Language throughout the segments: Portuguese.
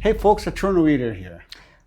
Hey folks, Attorney Witter here.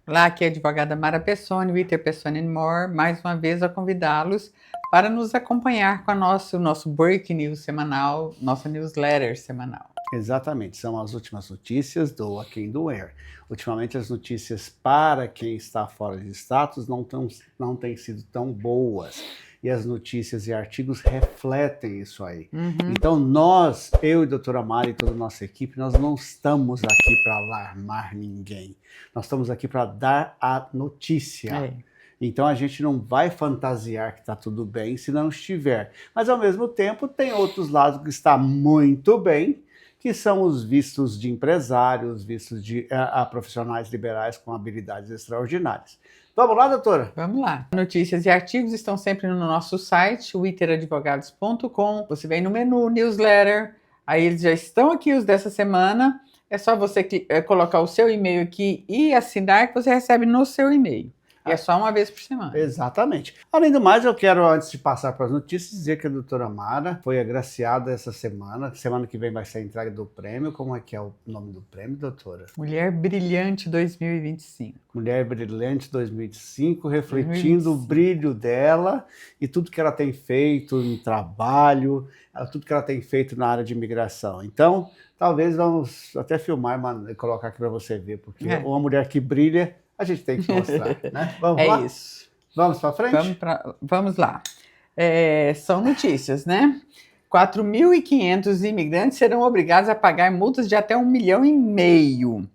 Olá, aqui é a advogada Mara Pessoni, Witter Pessoni More, mais uma vez a convidá-los para nos acompanhar com o nosso Break News semanal, nossa newsletter semanal. Exatamente, são as últimas notícias do A Quem Doer. Ultimamente as notícias para quem está fora de status não têm sido tão boas. E as notícias e artigos refletem isso aí. Então nós, eu e a doutora Mari e toda a nossa equipe, nós não estamos aqui para alarmar ninguém. Nós estamos aqui para dar a notícia. Então a gente não vai fantasiar que está tudo bem se não estiver. Mas ao mesmo tempo tem outros lados que está muito bem, que são os vistos de empresários, vistos de profissionais liberais com habilidades extraordinárias. Vamos lá, doutora? Vamos lá. Notícias e artigos estão sempre no nosso site, witteradvogados.com. Você vem no menu Newsletter, aí eles já estão aqui os dessa semana. É só você colocar o seu e-mail aqui e assinar que você recebe no seu e-mail. E é só uma vez por semana. Exatamente. Além do mais, eu quero, antes de passar para as notícias, dizer que a doutora Mara foi agraciada essa semana. Semana que vem vai ser a entrega do prêmio. Como é que é o nome do prêmio, doutora? Mulher Brilhante 2025. Mulher Brilhante 2025, refletindo o brilho dela e tudo que ela tem feito no trabalho, tudo que ela tem feito na área de imigração. Então, talvez vamos até filmar e colocar aqui para você ver, porque uma mulher que brilha, a gente tem que mostrar, né? Vamos lá? É isso. Vamos para frente? Vamos lá. São notícias, né? 4.500 imigrantes serão obrigados a pagar multas de até 1,5 milhão.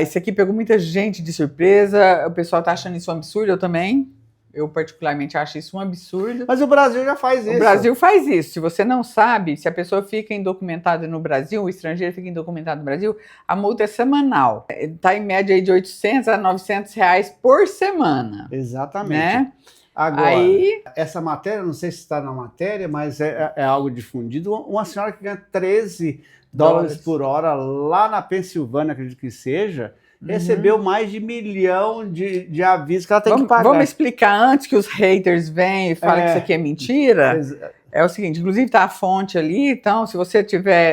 Esse aqui pegou muita gente de surpresa. O pessoal está achando isso um absurdo, eu também. Eu particularmente acho isso um absurdo. Mas o Brasil já faz isso. O Brasil faz isso. Se você não sabe, se a pessoa fica indocumentada no Brasil, o estrangeiro fica indocumentado no Brasil, a multa é semanal. Está em média aí de 800 a 900 reais por semana. Exatamente. Né? Agora, essa matéria, não sei se está na matéria, mas é algo difundido. Uma senhora que ganha 13 dólares por hora lá na Pensilvânia, acredito que seja, recebeu mais de 1 milhão de avisos que ela tem que pagar. Vamos explicar antes que os haters vêm e falam que isso aqui é mentira? É o seguinte, inclusive está a fonte ali, então se você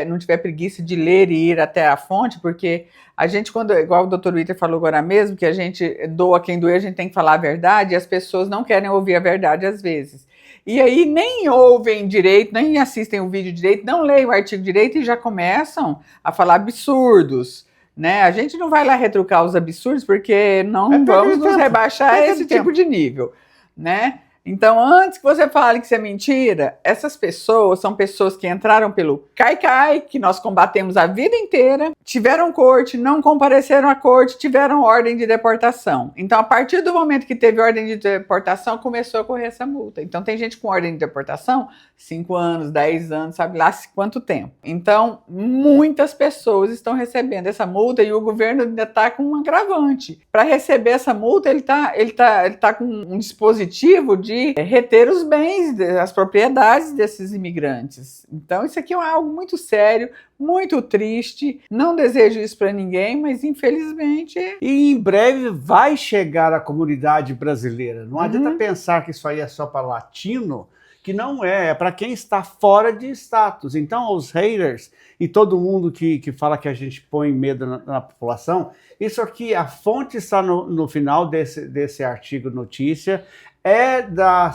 não tiver preguiça de ler e ir até a fonte, porque a gente, igual o Dr. Witter falou agora mesmo, que a gente doa quem doer, a gente tem que falar a verdade, e as pessoas não querem ouvir a verdade às vezes. E aí nem ouvem direito, nem assistem o vídeo direito, não leem o artigo direito e já começam a falar absurdos. Né? A gente não vai lá retrucar os absurdos porque não vamos nos rebaixar a esse tipo de nível, né? Então, antes que você fale que isso é mentira, essas pessoas são pessoas que entraram pelo cai-cai, que nós combatemos a vida inteira, tiveram corte, não compareceram à corte, tiveram ordem de deportação. Então, a partir do momento que teve ordem de deportação, começou a correr essa multa. Então, tem gente com ordem de deportação, 5 anos, 10 anos, sabe lá quanto tempo. Então, muitas pessoas estão recebendo essa multa e o governo ainda está com um agravante. Para receber essa multa, ele tá com um dispositivo de reter os bens, as propriedades desses imigrantes. Então, isso aqui é algo muito sério, muito triste. Não desejo isso para ninguém, mas infelizmente... E em breve vai chegar a comunidade brasileira. Não adianta pensar que isso aí é só para latino, que não é para quem está fora de status. Então, os haters e todo mundo que fala que a gente põe medo na população, isso aqui, a fonte está no final desse artigo notícia, é da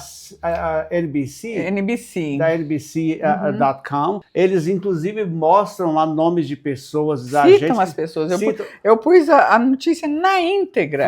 NBC, da NBC.com. Eles, inclusive, mostram lá nomes de pessoas. Citam as pessoas. Eu pus a notícia na íntegra.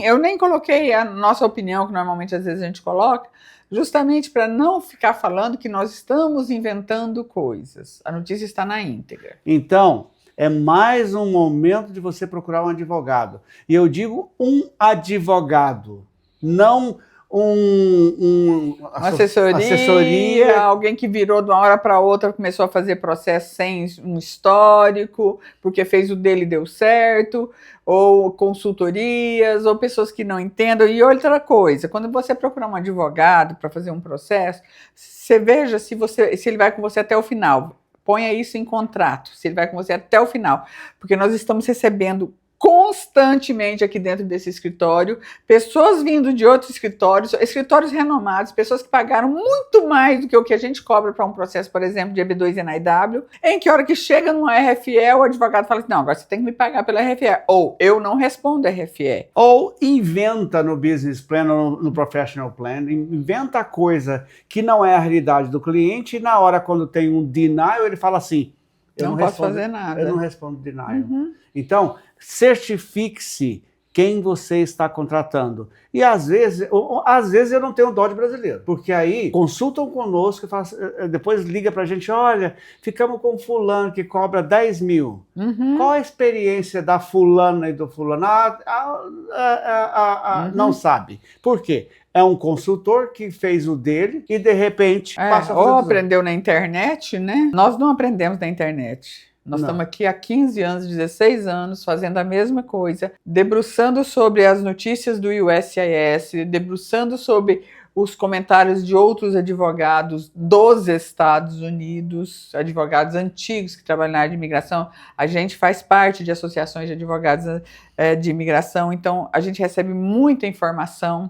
Eu nem coloquei a nossa opinião, que normalmente às vezes a gente coloca, justamente para não ficar falando que nós estamos inventando coisas. A notícia está na íntegra. Então, é mais um momento de você procurar um advogado. E eu digo um advogado, não uma assessoria, alguém que virou de uma hora para outra, começou a fazer processo sem um histórico, porque fez o dele e deu certo, ou consultorias, ou pessoas que não entendam. E outra coisa, quando você procurar um advogado para fazer um processo, você veja se ele vai com você até o final. Ponha isso em contrato, se ele vai com você até o final, porque nós estamos recebendo constantemente aqui dentro desse escritório, pessoas vindo de outros escritórios, escritórios renomados, pessoas que pagaram muito mais do que o que a gente cobra para um processo, por exemplo, de EB2 e NIW, em que a hora que chega no RFE, o advogado fala assim, não, agora você tem que me pagar pela RFE, ou eu não respondo RFE. Ou inventa no business plan ou no professional plan, inventa coisa que não é a realidade do cliente e na hora quando tem um denial, ele fala assim, eu não posso fazer nada. Eu não respondo denial. Então, certifique-se quem você está contratando. E às vezes eu não tenho dó de brasileiro, porque aí consultam conosco e falam, depois liga pra gente, olha, ficamos com fulano que cobra 10 mil. Qual a experiência da fulana e do fulano? Não sabe. Por quê? É um consultor que fez o dele e de repente passa a fazer ou aprendeu na internet, né? Nós não aprendemos na internet. Nós estamos aqui há 15 anos, 16 anos, fazendo a mesma coisa, debruçando sobre as notícias do USCIS, debruçando sobre os comentários de outros advogados dos Estados Unidos, advogados antigos que trabalham na área de imigração. A gente faz parte de associações de advogados de imigração, então a gente recebe muita informação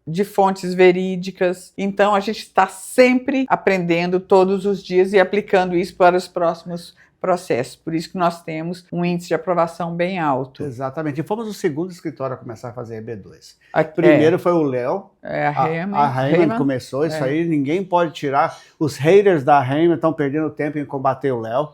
de fontes verídicas, então a gente está sempre aprendendo todos os dias e aplicando isso para os próximos processos. Por isso que nós temos um índice de aprovação bem alto. Exatamente. E fomos o segundo escritório a começar a fazer EB2. Primeiro foi o Léo. A Raymond começou isso aí. Ninguém pode tirar. Os haters da Raymond estão perdendo tempo em combater o Léo.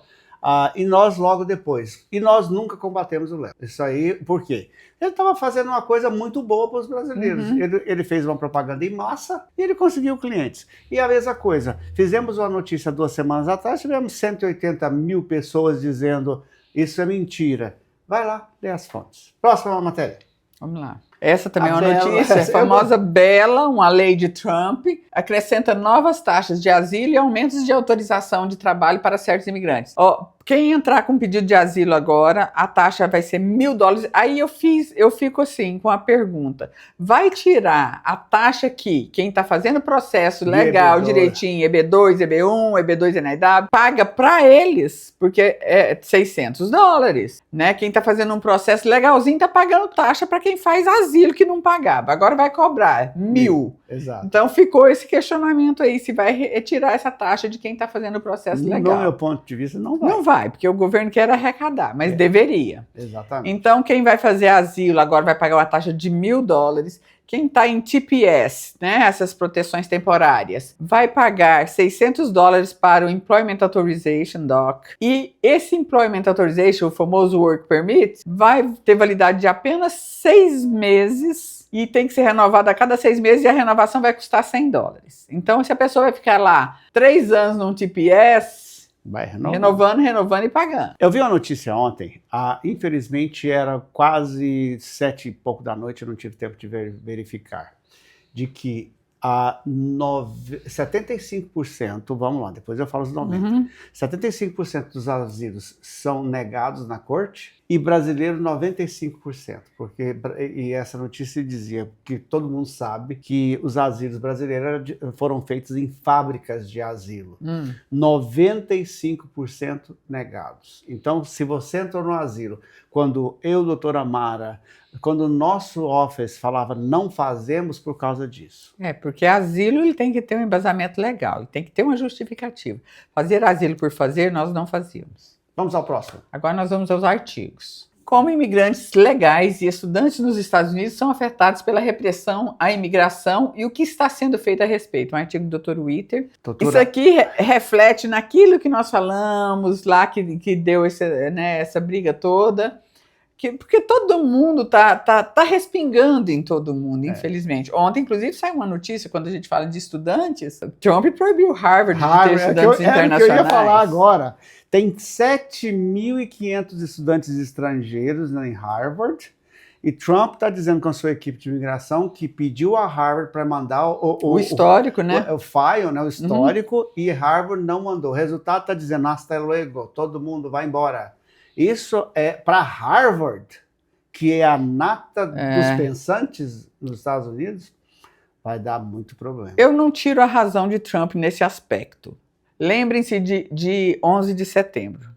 E nós logo depois. E nós nunca combatemos o Léo. Isso aí, por quê? Ele estava fazendo uma coisa muito boa para os brasileiros. Ele fez uma propaganda em massa e ele conseguiu clientes. E a mesma coisa, fizemos uma notícia 2 semanas atrás, tivemos 180 mil pessoas dizendo isso é mentira. Vai lá, lê as fontes. Próxima matéria. Vamos lá. Essa também é uma notícia, a famosa Bela, uma lei de Trump, acrescenta novas taxas de asilo e aumentos de autorização de trabalho para certos imigrantes. Quem entrar com pedido de asilo agora, a taxa vai ser $1.000. Aí eu fico assim com a pergunta, vai tirar a taxa que quem está fazendo o processo legal, direitinho, EB2, EB1, EB2 NIW, paga para eles, porque é $600, né? Quem está fazendo um processo legalzinho está pagando taxa para quem faz asilo que não pagava, agora vai cobrar 1.000. Exato. Então ficou esse questionamento aí, se vai retirar essa taxa de quem está fazendo o processo legal. Do meu ponto de vista, não vai. Não vai, porque o governo quer arrecadar, mas deveria. Exatamente. Então, quem vai fazer asilo agora vai pagar uma taxa de $1.000. Quem está em TPS, né, essas proteções temporárias, vai pagar $600 para o Employment Authorization Doc. E esse Employment Authorization, o famoso Work Permit, vai ter validade de apenas 6 meses e tem que ser renovado a cada 6 meses e a renovação vai custar $100. Então, se a pessoa vai ficar lá 3 anos num TPS, vai renovando e pagando. Eu vi uma notícia ontem, infelizmente era quase 7 e pouco da noite, eu não tive tempo de verificar, de que 75%, vamos lá, depois eu falo os 90%, 75% dos asilos são negados na corte e brasileiro 95%, e essa notícia dizia que todo mundo sabe que os asilos brasileiros foram feitos em fábricas de asilo, 95% negados. Então, se você entrou no asilo, quando eu, doutora Mara, quando o nosso office falava não fazemos por causa disso. Porque asilo ele tem que ter um embasamento legal, ele tem que ter uma justificativa. Fazer asilo por fazer, nós não fazíamos. Vamos ao próximo. Agora nós vamos aos artigos. Como imigrantes legais e estudantes nos Estados Unidos são afetados pela repressão à imigração e o que está sendo feito a respeito. Um artigo do Dr. Witter. Isso aqui reflete naquilo que nós falamos lá, que deu essa briga toda. Porque todo mundo tá respingando em todo mundo, infelizmente. Ontem, inclusive, saiu uma notícia, quando a gente fala de estudantes, Trump proibiu Harvard de ter estudantes internacionais. Que eu ia falar agora. Tem 7.500 estudantes estrangeiros em Harvard, e Trump está dizendo com a sua equipe de imigração que pediu a Harvard para mandar o histórico, né? O file, né? O histórico, e Harvard não mandou. O resultado está dizendo, hasta luego, todo mundo vai embora. Isso é para Harvard, que é a nata dos pensantes nos Estados Unidos, vai dar muito problema. Eu não tiro a razão de Trump nesse aspecto. Lembrem-se de 11 de setembro.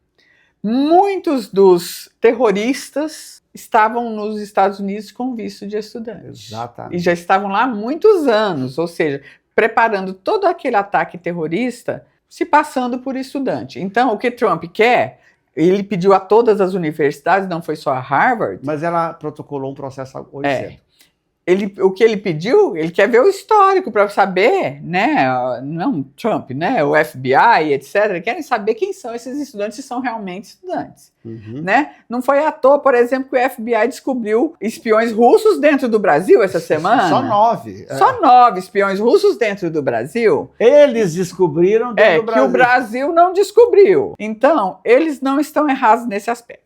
muitos dos terroristas estavam nos Estados Unidos com visto de estudante. Exatamente. E já estavam lá há muitos anos, ou seja, preparando todo aquele ataque terrorista, se passando por estudante. Então, o que Trump quer, ele pediu a todas as universidades, não foi só a Harvard. Mas ela protocolou um processo 800. O que ele pediu, ele quer ver o histórico para saber, né, não Trump, né, o FBI, etc., querem saber quem são esses estudantes, se são realmente estudantes, né? Não foi à toa, por exemplo, que o FBI descobriu espiões russos dentro do Brasil essa semana. Só 9. Só 9 espiões russos dentro do Brasil. Eles descobriram dentro do Brasil. Que o Brasil não descobriu. Então, eles não estão errados nesse aspecto.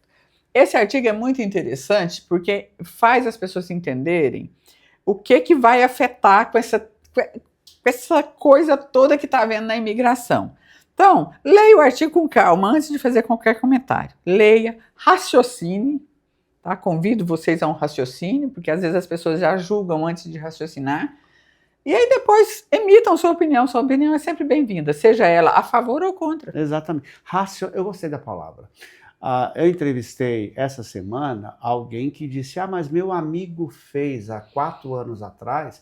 Esse artigo é muito interessante porque faz as pessoas entenderem o que vai afetar com essa coisa toda que está havendo na imigração. Então, leia o artigo com calma antes de fazer qualquer comentário. Leia, raciocine, tá? Convido vocês a um raciocínio, porque às vezes as pessoas já julgam antes de raciocinar. E aí depois emitam sua opinião. Sua opinião é sempre bem-vinda, seja ela a favor ou contra. Exatamente. Eu gostei da palavra. Eu entrevistei essa semana alguém que disse, mas meu amigo fez há 4 anos atrás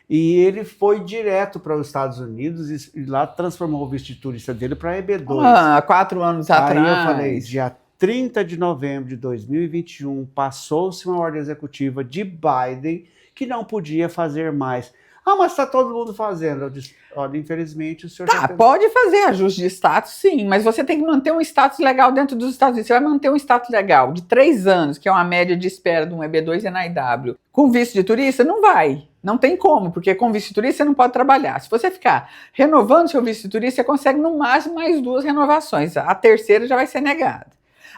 e ele foi direto para os Estados Unidos e lá transformou o visto de turista dele para EB2. Há 4 anos atrás. Aí eu falei, dia 30 de novembro de 2021, passou-se uma ordem executiva de Biden que não podia fazer mais. Mas está todo mundo fazendo. Eu disse, olha, infelizmente o senhor... Pode fazer ajuste de status, sim, mas você tem que manter um status legal dentro dos Estados Unidos. Você vai manter um status legal de 3 anos, que é uma média de espera de um EB2 e NIW. Com visto de turista, não vai. Não tem como, porque com visto de turista você não pode trabalhar. Se você ficar renovando seu visto de turista, você consegue no máximo mais 2 renovações. A terceira já vai ser negada.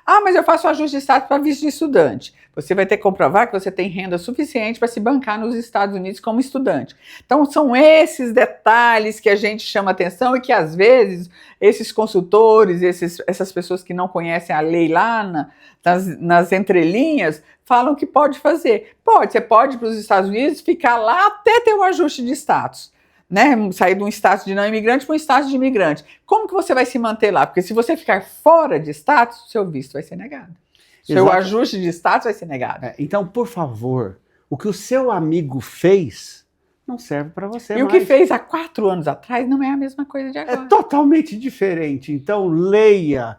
Mas eu faço ajuste de status para visto de estudante. Você vai ter que comprovar que você tem renda suficiente para se bancar nos Estados Unidos como estudante. Então, são esses detalhes que a gente chama atenção e que, às vezes, esses consultores, essas pessoas que não conhecem a lei lá nas entrelinhas, falam que pode fazer. Você pode ir para os Estados Unidos, ficar lá até ter o ajuste de status. Né, sair de um status de não imigrante para um status de imigrante. Como que você vai se manter lá? Porque se você ficar fora de status, seu visto vai ser negado. Seu ajuste de status vai ser negado. Então, por favor, o que o seu amigo fez não serve para você mais. E o que fez há 4 anos atrás não é a mesma coisa de agora. É totalmente diferente. Então, leia,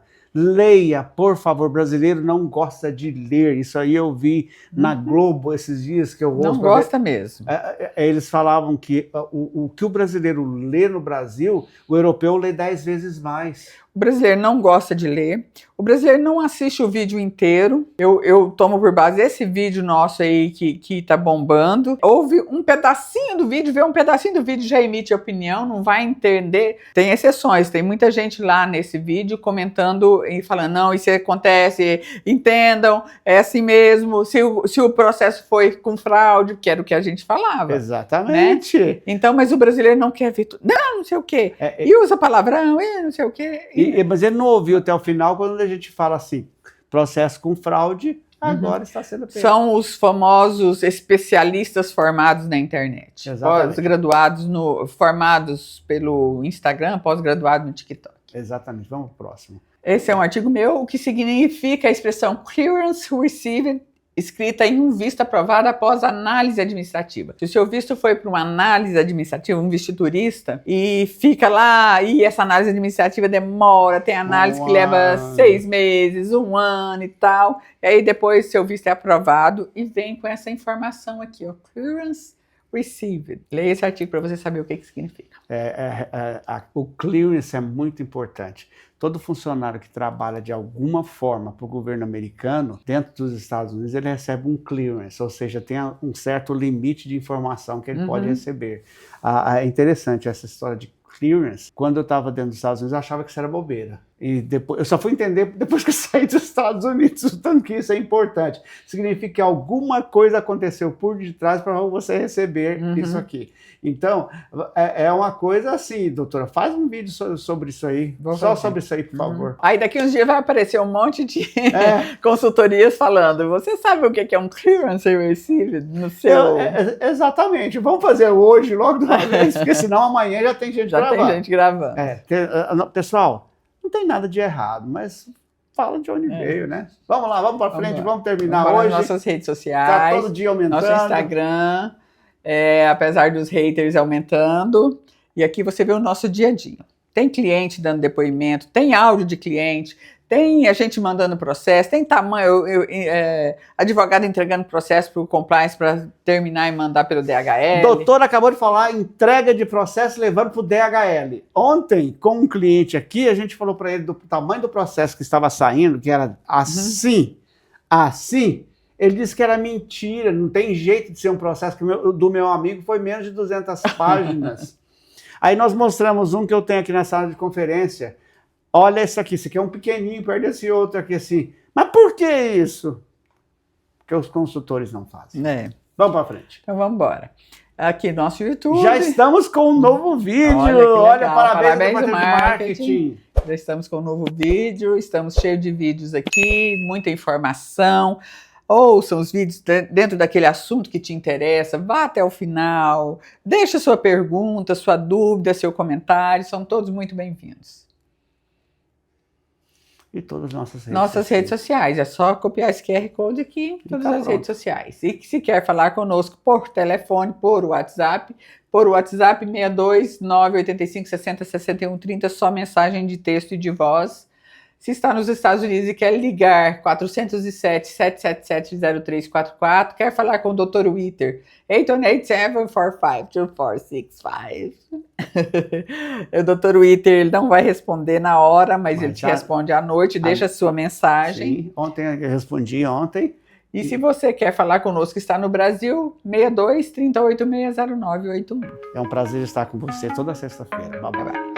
por favor. Brasileiro não gosta de ler. Isso aí eu vi na Globo esses dias que eu ouço. Não gosta mesmo. Eles falavam que o que o brasileiro lê no Brasil, o europeu lê 10 vezes mais. O brasileiro não gosta de ler, o brasileiro não assiste o vídeo inteiro. Eu tomo por base esse vídeo nosso aí que tá bombando. Ouve um pedacinho do vídeo, vê um pedacinho do vídeo, já emite opinião, não vai entender. Tem exceções, tem muita gente lá nesse vídeo comentando e falando, não, isso acontece, entendam, é assim mesmo, se o processo foi com fraude, que era o que a gente falava. Exatamente. Né? Então, mas o brasileiro não quer ver tudo. Não sei o quê. E usa palavrão, e não sei o quê. Mas ele não ouviu até o final quando a gente fala assim, processo com fraude, agora está sendo pego. São os famosos especialistas formados na internet. Pós-graduados, formados pelo Instagram, pós-graduados no TikTok. Exatamente, vamos pro próximo. Esse é um artigo meu, o que significa a expressão clearance received, escrita em um visto aprovado após análise administrativa. Se o seu visto foi para uma análise administrativa, um visto turista, e fica lá, e essa análise administrativa demora, tem análise que leva 6 meses, 1 ano e tal, e aí depois seu visto é aprovado e vem com essa informação aqui, clearance received. Leia esse artigo para você saber o que significa. O clearance é muito importante. Todo funcionário que trabalha de alguma forma para o governo americano, dentro dos Estados Unidos, ele recebe um clearance, ou seja, tem um certo limite de informação que ele pode receber. É interessante essa história de clearance. Quando eu estava dentro dos Estados Unidos, eu achava que isso era bobeira. E depois, eu só fui entender depois que eu saí dos Estados Unidos, o tanto que isso é importante. Significa que alguma coisa aconteceu por detrás para você receber isso aqui. Então, é uma coisa assim, doutora, faz um vídeo sobre isso aí, sobre isso aí, por favor. Aí daqui uns dias vai aparecer um monte de consultorias falando, você sabe o que é um clearance received no seu... Exatamente, vamos fazer hoje, logo de uma vez, porque senão amanhã já tem gente gravando. Já tem gente gravando. Pessoal, não tem nada de errado, mas fala de onde veio, né? Vamos lá, vamos para frente, vamos terminar vamos hoje. Nossas redes sociais. Tá todo dia aumentando. Nosso Instagram, apesar dos haters aumentando. E aqui você vê o nosso dia a dia. Tem cliente dando depoimento, tem áudio de cliente, tem a gente mandando processo, tem advogado entregando processo para o compliance para terminar e mandar pelo DHL. Doutor acabou de falar entrega de processo levando para o DHL. Ontem, com um cliente aqui, a gente falou para ele do tamanho do processo que estava saindo, que era assim. Ele disse que era mentira, não tem jeito de ser um processo, que do meu amigo foi menos de 200 páginas. Aí nós mostramos um que eu tenho aqui na sala de conferência. Olha esse aqui é um pequenininho, perto desse outro aqui assim. Mas por que isso? Porque os consultores não fazem. Vamos para frente. Então vamos embora. Aqui nosso YouTube. Já estamos com um novo vídeo. Olha, parabéns ao marketing. Já estamos com um novo vídeo, estamos cheios de vídeos aqui, muita informação. Ouçam os vídeos dentro daquele assunto que te interessa, vá até o final, deixa sua pergunta, sua dúvida, seu comentário, são todos muito bem-vindos. E todas as nossas redes sociais, é só copiar esse QR Code aqui, todas as redes sociais. E se quer falar conosco por telefone, por WhatsApp 62 985 60 61 30, só mensagem de texto e de voz. Se está nos Estados Unidos e quer ligar 407-777-0344, quer falar com o Dr. Witter, 818-745-2465. O Dr. Witter ele não vai responder na hora, mas ele te responde à noite, deixa a sua mensagem. Sim, ontem eu respondi ontem. E se você quer falar conosco, está no Brasil, 62 3860981. É um prazer estar com você toda sexta-feira. Bye, bye.